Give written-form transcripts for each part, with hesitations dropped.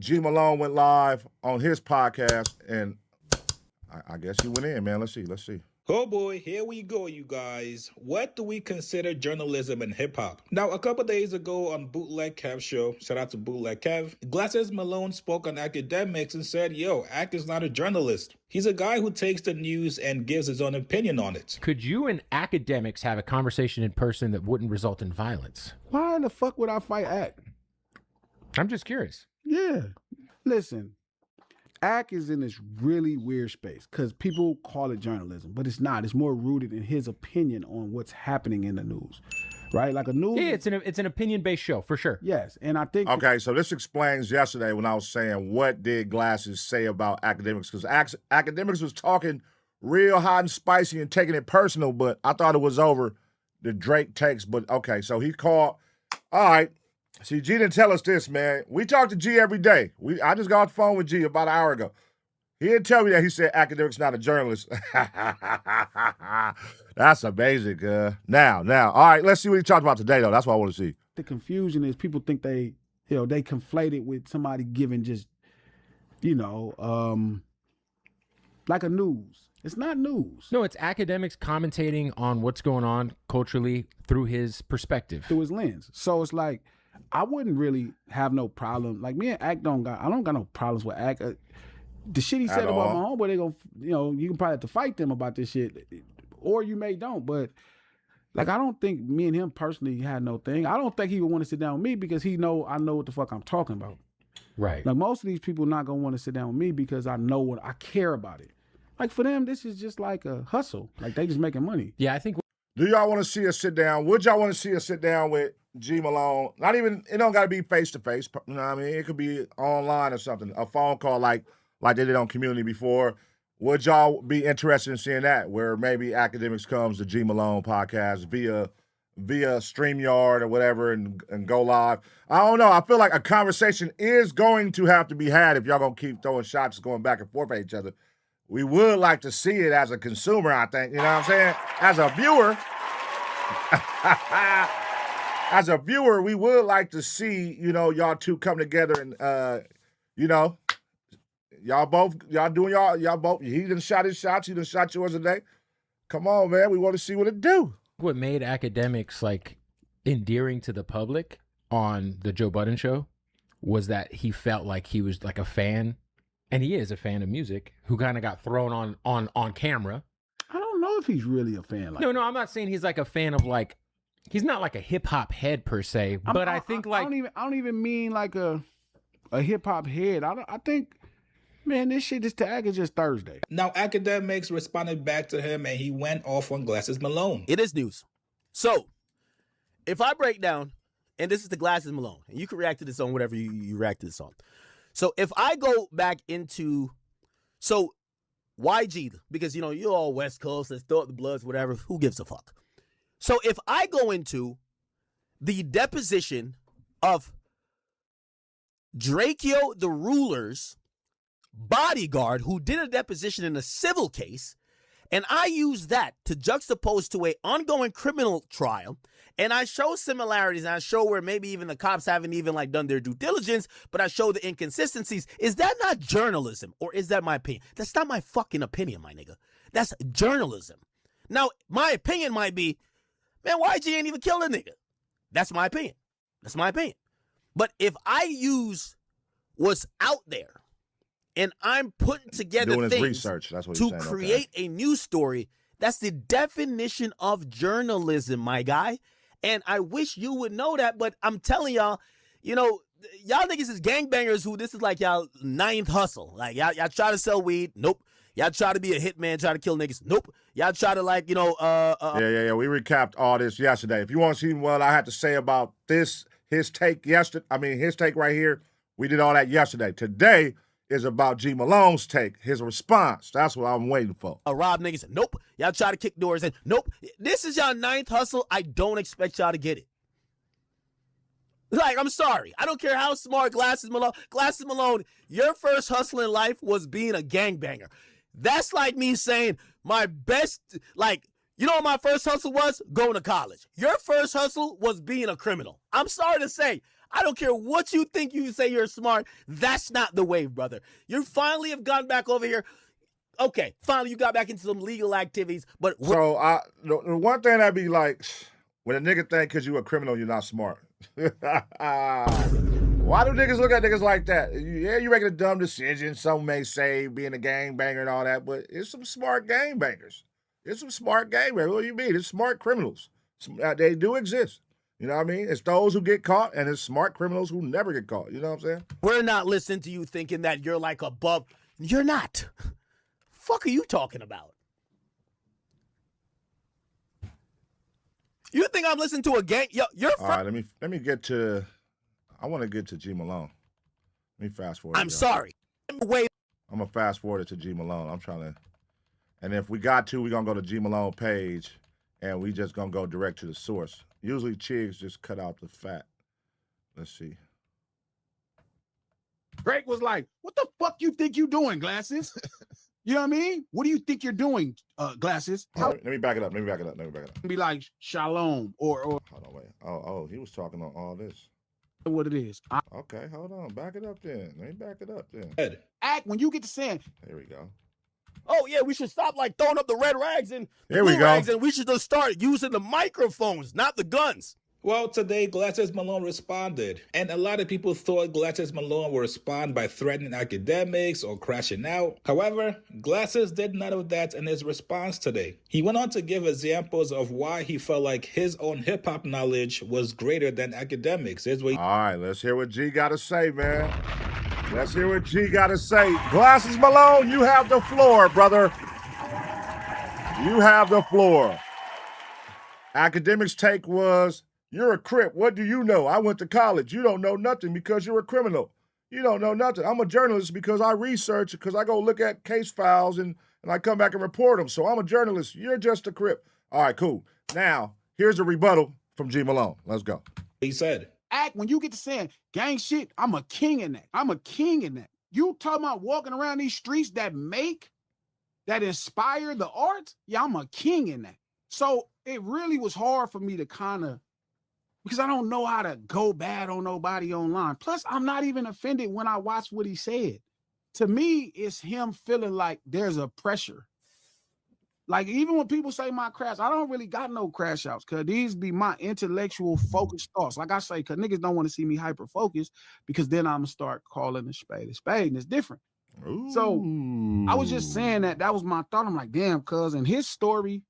G Malone went live on his podcast, and I guess he went in, man. Let's see. Oh boy, here we go, you guys. What do we consider journalism in hip-hop? Now, a couple days ago on Bootleg Kev show, shout out to Bootleg Kev, Glasses Malone spoke on Akademiks and said, yo, Ak is not a journalist. He's a guy who takes the news and gives his own opinion on it. Could you and Akademiks have a conversation in person that wouldn't result in violence? Why in the fuck would I fight Ak? I'm just curious. Yeah. Listen, Ak is in this really weird space because people call it journalism, but it's not. It's more rooted in his opinion on what's happening in the news, right? Like a news. Yeah, it's an opinion-based show for sure. Yes, and I think. Okay, so this explains yesterday when I was saying what did Glasses say about Akademiks, because Akademiks was talking real hot and spicy and taking it personal, but I thought it was over the Drake takes. But okay, so he called. All right. See, G didn't tell us this, man. We talk to G every day. I just got off the phone with G about an hour ago. He didn't tell me that he said Akademiks not a journalist. That's amazing. Now. All right, let's see what he talked about today, though. That's what I want to see. The confusion is people think they conflate it with somebody giving just, like a news. It's not news. No, it's Akademiks commentating on what's going on culturally through his perspective. Through his lens. So it's like, I wouldn't really have no problem. Like me and Ak I don't got no problems with Ak. The shit he said about my homeboy, they gonna, you can probably have to fight them about this shit, or you may don't. But like, I don't think me and him personally had no thing. I don't think he would want to sit down with me because I know what the fuck I'm talking about. Right. Like most of these people not gonna want to sit down with me because I know what I care about it. Like for them, this is just like a hustle. Like they just making money. Yeah, I think. Do y'all want to see us sit down? Would y'all want to see us sit down with G Malone? Not even, it don't got to be face-to-face. You know what I mean? It could be online or something. A phone call like they did on Community before. Would y'all be interested in seeing that, where maybe Akademiks comes to G Malone podcast via StreamYard or whatever and go live? I don't know. I feel like a conversation is going to have to be had if y'all going to keep throwing shots going back and forth at each other. We would like to see it as a consumer, I think. You know what I'm saying? As a viewer, we would like to see, y'all two come together and, y'all both, he done shot his shots, you done shot yours today. Come on, man. We want to see what it do. What made Akademiks like endearing to the public on the Joe Budden show was that he felt like he was like a fan. And he is a fan of music who kind of got thrown on camera. I don't know if he's really a fan. No, I'm not saying he's like a fan of like, he's not like a hip hop head per se, but I think like. I don't even mean like a hip hop head. I think, man, this shit is tag is just Thursday. Now, Akademiks responded back to him and he went off on Glasses Malone. It is news. So, if I break down, and this is the Glasses Malone, and you can react to this on whatever you react to this on. So if I go back into, YG, because, you're all West Coast, let's throw up the Bloods, whatever, who gives a fuck? So if I go into the deposition of Drakeo the Ruler's bodyguard who did a deposition in a civil case, and I use that to juxtapose to an ongoing criminal trial, and I show similarities, and I show where maybe even the cops haven't even done their due diligence, but I show the inconsistencies. Is that not journalism, or is that my opinion? That's not my fucking opinion, my nigga. That's journalism. Now, my opinion might be, man, YG ain't even killed a nigga. That's my opinion. But if I use what's out there, and I'm putting together doing things research. That's what to create a news story, that's the definition of journalism, my guy. And I wish you would know that, but I'm telling y'all, y'all niggas is gangbangers who this is like y'all ninth hustle. Like y'all try to sell weed, nope. Y'all try to be a hitman, try to kill niggas, nope. Y'all try to Yeah. We recapped all this yesterday. If you want to see what I had to say about this, his take right here, we did all that yesterday. Today is about G Malone's take, his response. That's what I'm waiting for. Rob niggas, nope. Y'all try to kick doors in, nope. This is y'all ninth hustle. I don't expect y'all to get it. Like, I'm sorry. I don't care how smart Glasses Malone, your first hustle in life was being a gangbanger. That's like me saying my best, what my first hustle was? Going to college. Your first hustle was being a criminal. I'm sorry to say, I don't care what you think you say you're smart. That's not the way, brother. You finally have gone back over here. Okay, finally you got back into some legal activities. But So the one thing I'd be like, when a nigga think because you a criminal, you're not smart. Why do niggas look at niggas like that? Yeah, you making a dumb decision. Some may say being a gangbanger and all that, but it's some smart gangbangers. It's some smart gangbangers. What do you mean? It's smart criminals. They do exist. You know what I mean? It's those who get caught, and it's smart criminals who never get caught. You know what I'm saying? we're not listening to you thinking that you're like above. You're not. Fuck are you talking about? You think I'm listening to a gang? Yo, you're. All right, let me get to. I want to get to G Malone. Let me fast forward. I'm sorry. Wait. I'm gonna fast forward it to G Malone. I'm trying to, and if we got to, we're gonna go to G Malone page, and we just gonna go direct to the source. Usually, Chigs just cut out the fat. Let's see. Drake was like, what the fuck you think you doing, Glasses? You know what I mean? What do you think you're doing, Glasses? All right, let me back it up. Be like Shalom or Hold on, wait. Oh, he was talking on all this. what it is. Okay, hold on. Back it up then. Let me back it up then. Ed. Act when you get to saying, Here we go. Oh yeah, we should stop like throwing up the red rags and the Here we blue go. rags, and we should just start using the microphones, not the guns. Well, today Glasses Malone responded, and a lot of people thought Glasses Malone would respond by threatening academics or crashing out. However, Glasses did none of that in his response today. He went on to give examples of why he felt like his own hip-hop knowledge was greater than academics. Here's what All right, let's hear what G got to say, man. Let's hear what G got to say. Glasses Malone, you have the floor, brother. You have the floor. Academics' take was, you're a Crip. What do you know? I went to college. You don't know nothing because you're a criminal. You don't know nothing. I'm a journalist because I research, because I go look at case files and I come back and report them. So I'm a journalist. You're just a Crip. All right, cool. Now, here's a rebuttal from G Malone. Let's go. he said. Act when you get to saying gang shit, I'm a king in that. I'm a king in that. You talking about walking around these streets that inspire the arts? Yeah, I'm a king in that. So it really was hard for me to because I don't know how to go bad on nobody online. Plus, I'm not even offended when I watch what he said. To me, it's him feeling like there's a pressure. Like, even when people say my crash, I don't really got no crash outs, because these be my intellectual focused thoughts. Like I say, because niggas don't want to see me hyper-focused, because then I'm going to start calling a spade, and it's different. Ooh. So I was just saying that was my thought. I'm like, damn, cuz in his story,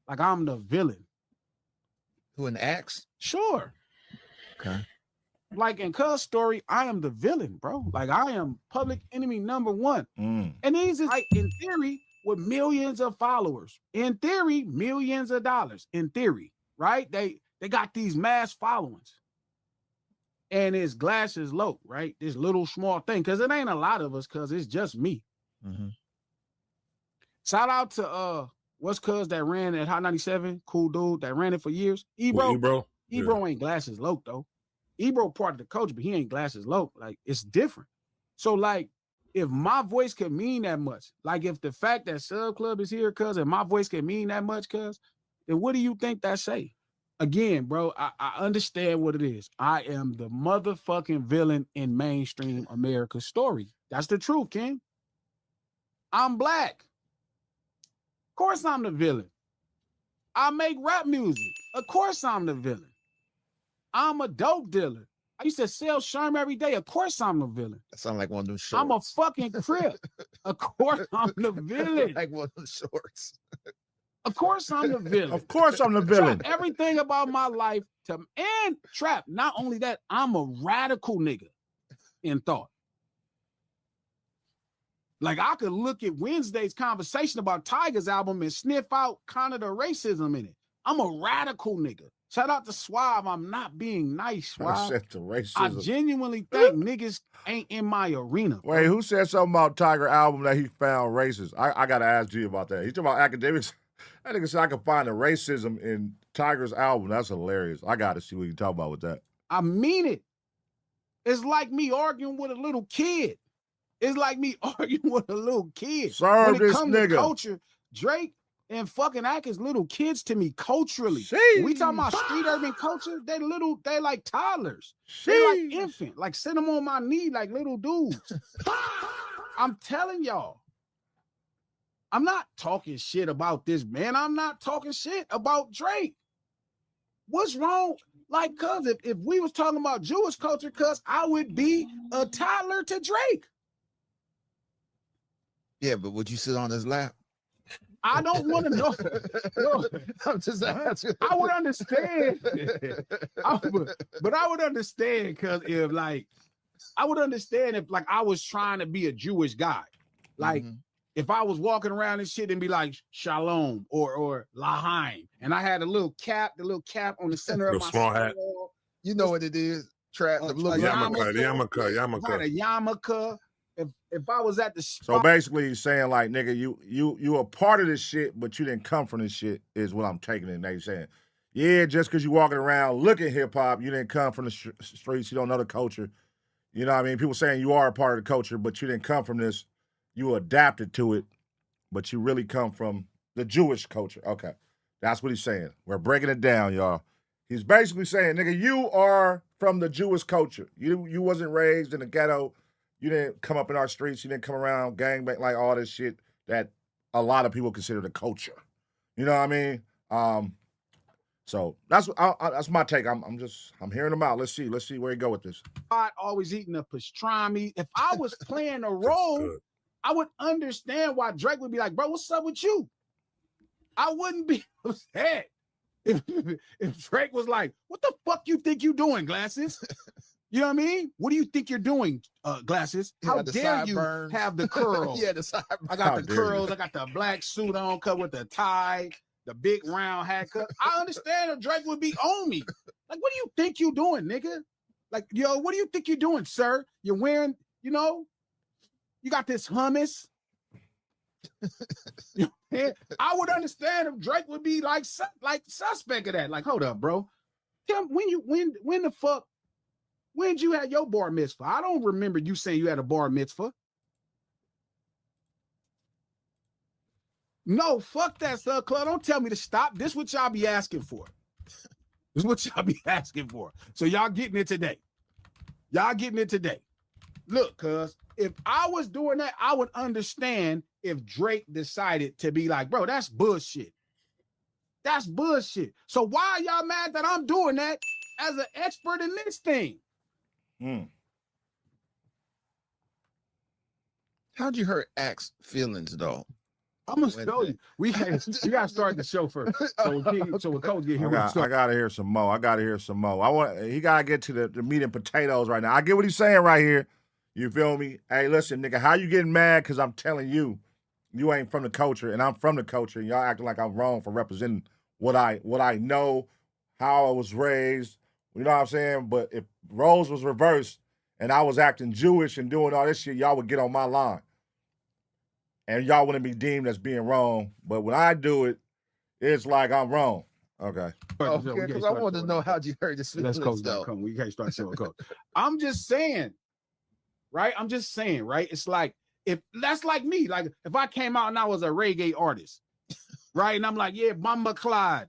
like I'm the villain. Who in Axe? Sure. Okay. Like in Cuz story, I am the villain, bro. Like I am public enemy number one. And these is like, in theory, with millions of followers. In theory, millions of dollars. In theory, right? They got these mass followings. And it's Glasses low, right? This little small thing. Because it ain't a lot of us, because it's just me. Mm-hmm. Shout out to what's cuz that ran at Hot 97? Cool dude that ran it for years. Ebro. Ebro ain't Glasses low though. Ebro part of the coach, but he ain't Glasses low. Like, it's different. So like, if my voice can mean that much, like if the fact that Sub Club is here, cuz, and my voice can mean that much, cuz, then what do you think that say? Again, bro, I understand what it is. I am the motherfucking villain in mainstream America's story. That's the truth, King. I'm black. Of course I'm the villain. I make rap music. Of course I'm the villain. I'm a dope dealer. I used to sell Sherm every day. Of course I'm the villain. That sound like one of them shorts. I'm a fucking Crip. Of course I'm the villain. Like one of them shorts. Of course I'm the villain. Of course I'm the villain. Trap, everything about my life and Trap. Not only that, I'm a radical nigga in thought. Like, I could look at Wednesday's conversation about Tiger's album and sniff out kind of the racism in it. I'm a radical nigga. Shout out to Suave. I'm not being nice, I Suave. said the racism. I genuinely think niggas ain't in my arena. Wait, who said something about Tiger album that he found racist? I got to ask G about that. He talking about academics. That nigga said I could find the racism in Tiger's album. That's hilarious. I got to see what you talking about with that. I mean it. It's like me arguing with a little kid. It's like me arguing with a little kid. Serve when it this comes nigga. to culture, Drake and fucking Ack is little kids to me culturally. When we talking about street urban culture, they like toddlers. They like infant. Like sit them on my knee like little dudes. I'm telling y'all. I'm not talking shit about this man. I'm not talking shit about Drake. What's wrong? Like, cuz if we was talking about Jewish culture, cuz I would be a toddler to Drake. Yeah, but would you sit on his lap? I don't want to know. No, I'm just asking. I would understand. But I would understand because if like I would understand if like I was trying to be a Jewish guy. Like if I was walking around and shit and be like Shalom or Lahaim, and I had the little cap on the center of my small hat. You know what it is? Trap the little Yarmulke. Right, a yarmulke. If I was at the spot, so basically he's saying like, nigga, you a part of this shit, but you didn't come from this shit is what I'm taking it. They saying, yeah, just because you walking around looking hip hop, you didn't come from the streets, you don't know the culture. You know what I mean? People saying you are a part of the culture, but you didn't come from this. You adapted to it, but you really come from the Jewish culture. Okay, that's what he's saying. We're breaking it down, y'all. He's basically saying, nigga, you are from the Jewish culture. You wasn't raised in the ghetto. You didn't come up in our streets. You didn't come around gangbang, like all this shit that a lot of people consider the culture. You know what I mean? So that's my take. I'm hearing him out. Let's see where he go with this. Always eating a pastrami. If I was playing a role, I would understand why Drake would be like, bro, what's up with you? I wouldn't be upset if Drake was like, what the fuck you think you doing, Glasses? You know what I mean? What do you think you're doing, Glasses? How dare you have the curls? Yeah, the sideburns. I got the curls. I got the black suit on, cut with the tie, the big round hat cut. I understand if Drake would be on me. Like, what do you think you doing, nigga? Like, yo, what do you think you're doing, sir? You're wearing, you know, you got this hummus. I would understand if Drake would be like suspect of that. Like, hold up, bro. Tell me when the fuck, when did you have your bar mitzvah? I don't remember you saying you had a bar mitzvah. No, fuck that, sir. Club. Don't tell me to stop. This is what y'all be asking for. This is what y'all be asking for. So y'all getting it today. Y'all getting it today. Look, cuz if I was doing that, I would understand if Drake decided to be like, bro, that's bullshit. That's bullshit. So why are y'all mad that I'm doing that as an expert in this thing? How'd you hurt Ack's feelings though? I'm gonna tell you. We gotta start the show first. So when Coach get here, I gotta hear some more. He gotta get to the meat and potatoes right now. I get what he's saying right here. You feel me? Hey, listen, nigga, how you getting mad? Cause I'm telling you, you ain't from the culture, and I'm from the culture, and y'all acting like I'm wrong for representing what I know, how I was raised. You know what I'm saying? But if roles was reversed and I was acting Jewish and doing all this shit, y'all would get on my line. And y'all wouldn't be deemed as being wrong. But when I do it, it's like I'm wrong. Okay. Okay, because I want to know how'd you hurt this feelings. Let's come. We can't start showing Coach. I'm just saying, right? It's like, if that's like me, like if I came out and I was a reggae artist, right? And I'm like, yeah, Mama Clyde,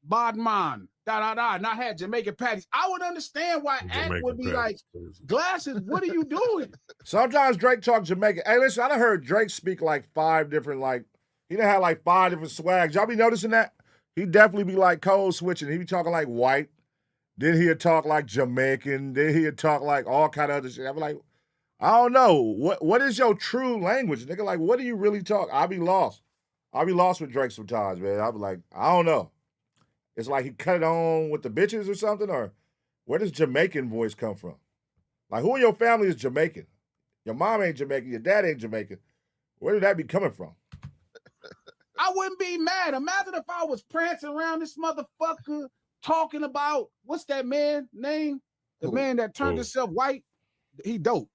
Bodman, da-da-da, and I had Jamaican patties, I would understand why Ack would be like, Glasses, what are you doing? Sometimes Drake talk Jamaican. Hey, listen, I done heard Drake speak like 5 different, he done had like 5 different swags. Y'all be noticing that? He definitely be like code switching. He be talking like white. Then he'd talk like Jamaican. Then he'd talk like all kind of other shit. I'm like, I don't know. What is your true language, nigga? Like, what do you really talk? I be lost. I be lost with Drake sometimes, man. I be like, I don't know. It's like he cut it on with the bitches or something, or where does Jamaican voice come from? Like, who in your family is Jamaican? Your mom ain't Jamaican. Your dad ain't Jamaican. Where did that be coming from? I wouldn't be mad. Imagine if I was prancing around this motherfucker talking about, what's that man name? The man that turned himself white. He dope.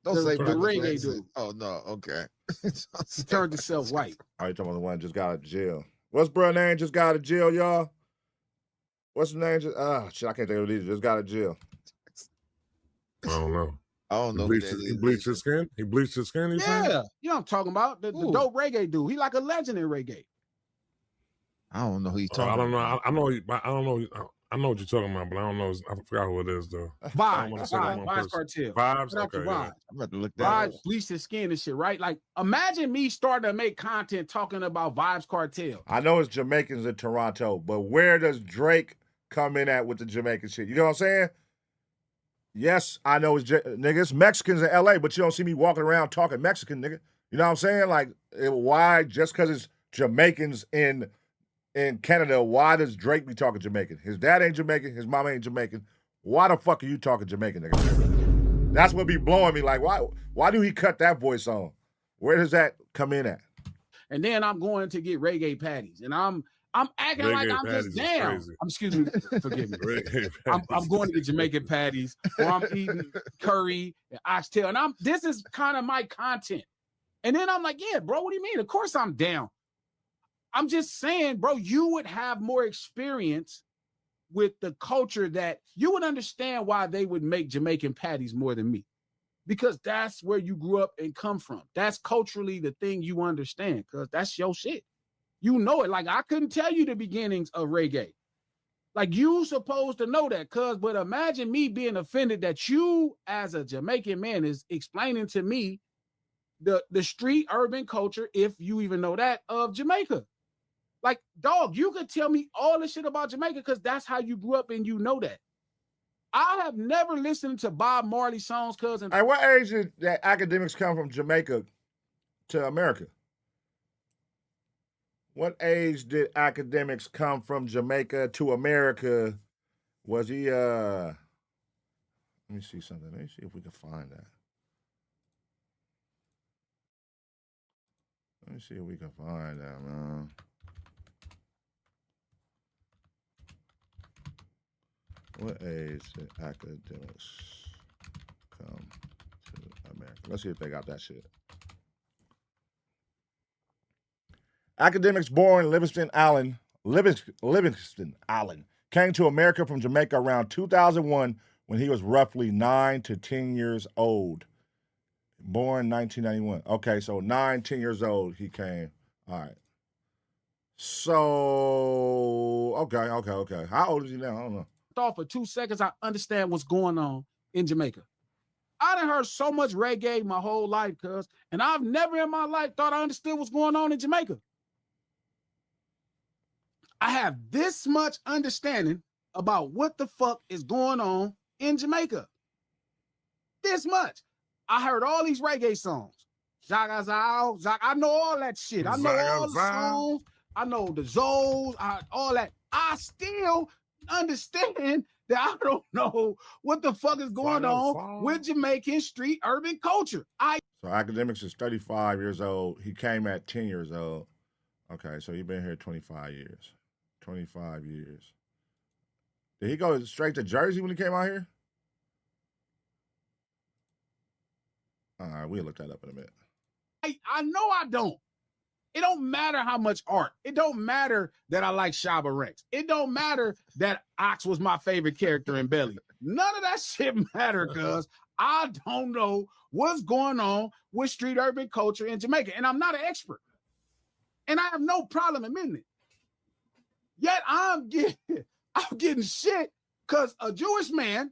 Don't say the reggae dude. Oh, no. Okay. He turned himself white. Oh, you talking about the one that just got out of jail. What's bro name just got out of jail, y'all? What's the name? Shit, I can't think of it either. Just got out of jail. I don't know. I don't know who that is. He bleached his skin. He bleached his skin. You saying? Yeah, you know what I'm talking about? The dope reggae dude. He like a legend in reggae. I don't know who he's talking. I don't know. about. I know. I don't know. I know what you're talking about, but I don't know. I forgot who it is though. Vibes Cartel. Vibes. Okay. Vibes. Yeah. I'm about to look that up. Vibes bleached his skin and shit, right? Like, imagine me starting to make content talking about Vibes Cartel. I know it's Jamaicans in Toronto, but where does Drake come in at with the Jamaican shit? You know what I'm saying? Yes, I know it's Mexicans in LA, but you don't see me walking around talking Mexican, nigga. You know what I'm saying? Like, why, just because it's Jamaicans in Canada, why does Drake be talking Jamaican? His dad ain't Jamaican, his mom ain't Jamaican. Why the fuck are you talking Jamaican, nigga? That's what be blowing me. Like, why do he cut that voice on? Where does that come in at? And then I'm going to get reggae patties, and I'm acting Reggae like I'm just down. Excuse me, forgive me. I'm going to get Jamaican patties, or I'm eating curry and oxtail, and this is kind of my content. And then I'm like, yeah, bro, what do you mean? Of course I'm down. I'm just saying, bro, you would have more experience with the culture that you would understand why they would make Jamaican patties more than me. Because that's where you grew up and come from. That's culturally the thing you understand, because that's your shit. You know it. Like, I couldn't tell you the beginnings of reggae. Like, you supposed to know that, but imagine me being offended that you, as a Jamaican man, is explaining to me the street urban culture, if you even know that, of Jamaica. Like, dog, you could tell me all the shit about Jamaica because that's how you grew up and you know that. I have never listened to Bob Marley songs, cousin. At what age did that Akademiks come from Jamaica to America? What age did Akademiks come from Jamaica to America? Was he, let me see something. Let me see if we can find that. Let me see if we can find that, man. What age did Akademiks come to America? Let's see if they got that shit. Akademiks born Livingston Island, came to America from Jamaica around 2001 when he was roughly 9 to 10 years old. Born 1991. Okay, so 9, 10 years old he came. All right. So, okay. How old is he now? I don't know. Thought for 2 seconds I understand what's going on in Jamaica. I done heard so much reggae my whole life, and I've never in my life thought I understood what's going on in Jamaica. I have this much understanding about what the fuck is going on in Jamaica. This much. I heard all these reggae songs. Zaga Zao, I know all that shit. I know all the songs. I know the Zoes, all that. I still understand that I don't know what the fuck is going on with Jamaican street urban culture. So Akademiks is 35 years old. He came at 10 years old. Okay, so he's been here 25 years. 25 years. Did he go straight to Jersey when he came out here? All right, we'll look that up in a minute. I know I don't. It don't matter how much art. It don't matter that I like Shabba Ranks. It don't matter that Ox was my favorite character in Belly. None of that shit matter, cuz I don't know what's going on with street urban culture in Jamaica. And I'm not an expert. And I have no problem admitting it. Yet I'm getting shit because a Jewish man,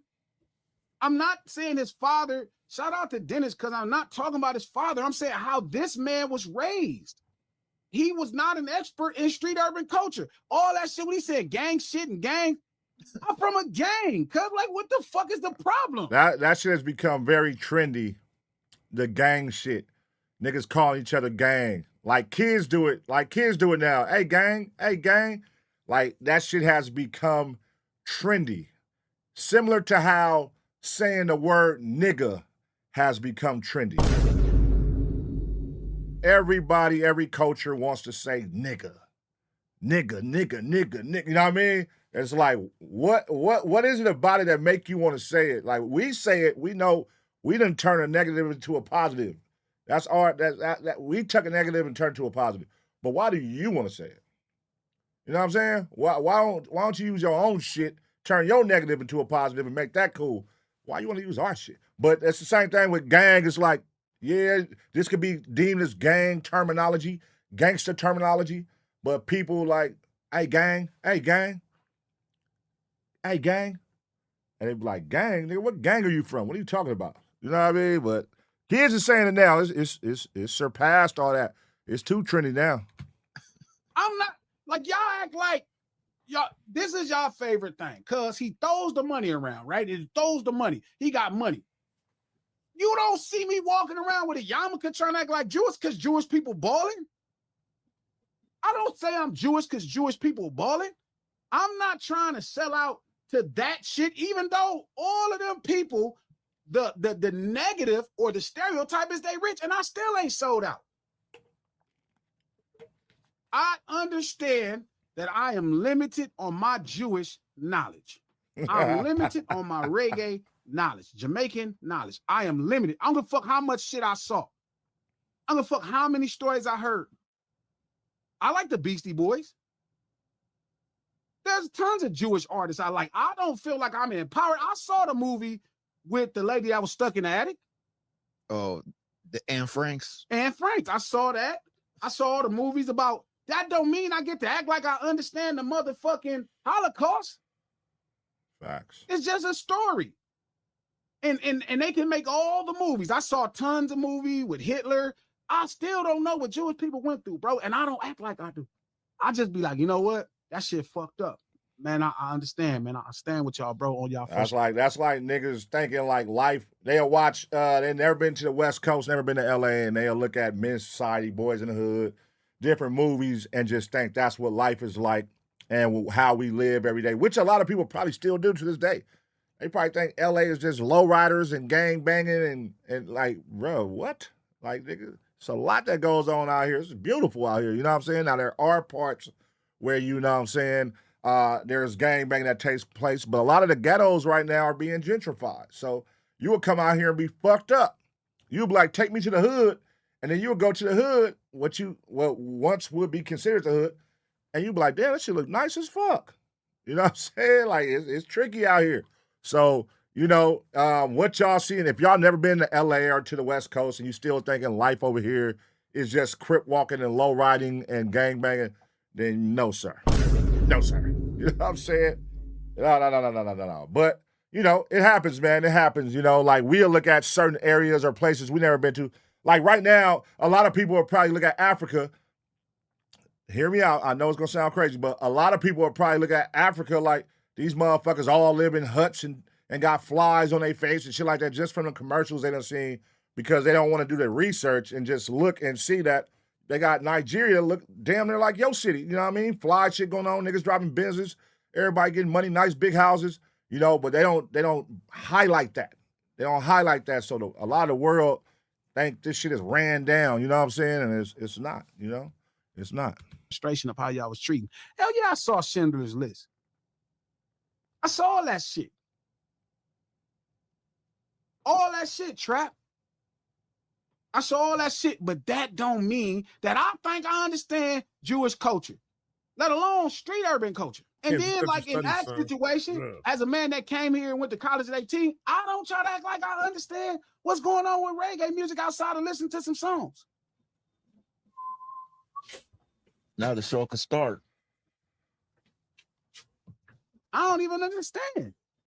I'm not saying his father, shout out to Dennis, because I'm not talking about his father. I'm saying how this man was raised. He was not an expert in street urban culture. All that shit, when he said gang shit and gang, I'm from a gang. Cuz, like, what the fuck is the problem? That shit has become very trendy. The gang shit. Niggas calling each other gang. Like kids do it. Now. Hey, gang. Hey, gang. Like, that shit has become trendy. Similar to how saying the word nigga has become trendy. Everybody, every culture wants to say nigga. Nigga. You know what I mean? It's like, what is it about it that make you want to say it? Like, we say it, we know we done turn a negative into a positive. That's art. That we took a negative and turned it to a positive. But why do you want to say it? You know what I'm saying? Why don't you use your own shit, turn your negative into a positive and make that cool? Why you want to use our shit? But it's the same thing with gang. It's like, yeah, this could be deemed as gang terminology, gangster terminology, but people like, hey, gang, hey, gang, hey, gang. And they be like, gang? Nigga, what gang are you from? What are you talking about? You know what I mean? But kids are saying it now. It's surpassed all that. It's too trendy now. I'm not, like, y'all act like, y'all, this is y'all favorite thing, because he throws the money around, right? He throws the money. He got money. You don't see me walking around with a yarmulke trying to act like Jewish because Jewish people balling. I don't say I'm Jewish because Jewish people balling. I'm not trying to sell out to that shit, even though all of them people, the negative or the stereotype is they rich, and I still ain't sold out. I understand that I am limited on my Jewish knowledge. I'm limited on my reggae knowledge, Jamaican knowledge. I am limited. I don't give a fuck how much shit I saw. I don't give a fuck how many stories I heard. I like the Beastie Boys. There's tons of Jewish artists I like. I don't feel like I'm empowered. I saw the movie with the lady that was stuck in the attic. Oh, the Anne Franks. Anne Franks. I saw that. I saw all the movies about. That don't mean I get to act like I understand the motherfucking Holocaust. Facts. It's just a story. And they can make all the movies. I saw tons of movies with Hitler. I still don't know what Jewish people went through, bro. And I don't act like I do. I just be like, you know what? That shit fucked up. Man, I understand, man. I stand with y'all, bro, on y'all. That's like niggas thinking like life. They'll watch, they never been to the West Coast, never been to LA, and they'll look at Men's Society, Boys in the Hood, different movies, and just think that's what life is like and how we live every day, which a lot of people probably still do to this day. They probably think LA is just lowriders and gang banging and like, bro, what? Like, nigga, it's a lot that goes on out here. It's beautiful out here. You know what I'm saying? Now, there are parts where, you know what I'm saying, there's gang banging that takes place, but a lot of the ghettos right now are being gentrified. So you would come out here and be fucked up. You'd be like, take me to the hood, and then you would go to the hood, what once would be considered the hood, and you'd be like, damn, that shit look nice as fuck. You know what I'm saying? Like, it's tricky out here. So, you know, what y'all seeing, if y'all never been to LA or to the West Coast and you still thinking life over here is just crip walking and low riding and gang banging, then no, sir. No, sir. You know what I'm saying? No. But, you know, it happens, man. It happens. You know, like we'll look at certain areas or places we never been to. Like right now, a lot of people will probably look at Africa. Hear me out. I know it's going to sound crazy, but a lot of people will probably look at Africa like these motherfuckers all live in huts and got flies on their face and shit like that just from the commercials they done seen because they don't want to do their research and just look and see that they got Nigeria look damn near like your city. You know what I mean? Fly shit going on, niggas driving Benzes, everybody getting money, nice big houses, you know, but they don't highlight that. They don't highlight that. So a lot of the world think this shit is ran down, you know what I'm saying? And it's not, you know? It's not. Frustration of how y'all was treating. Hell yeah, I saw Schindler's List. I saw all that shit. All that shit, Trap. I saw all that shit, but that don't mean that I think I understand Jewish culture, let alone street urban culture. And then, like in that situation, as a man that came here and went to college at 18, I don't try to act like I understand what's going on with reggae music outside of listening to some songs. Now the show can start. I don't even understand.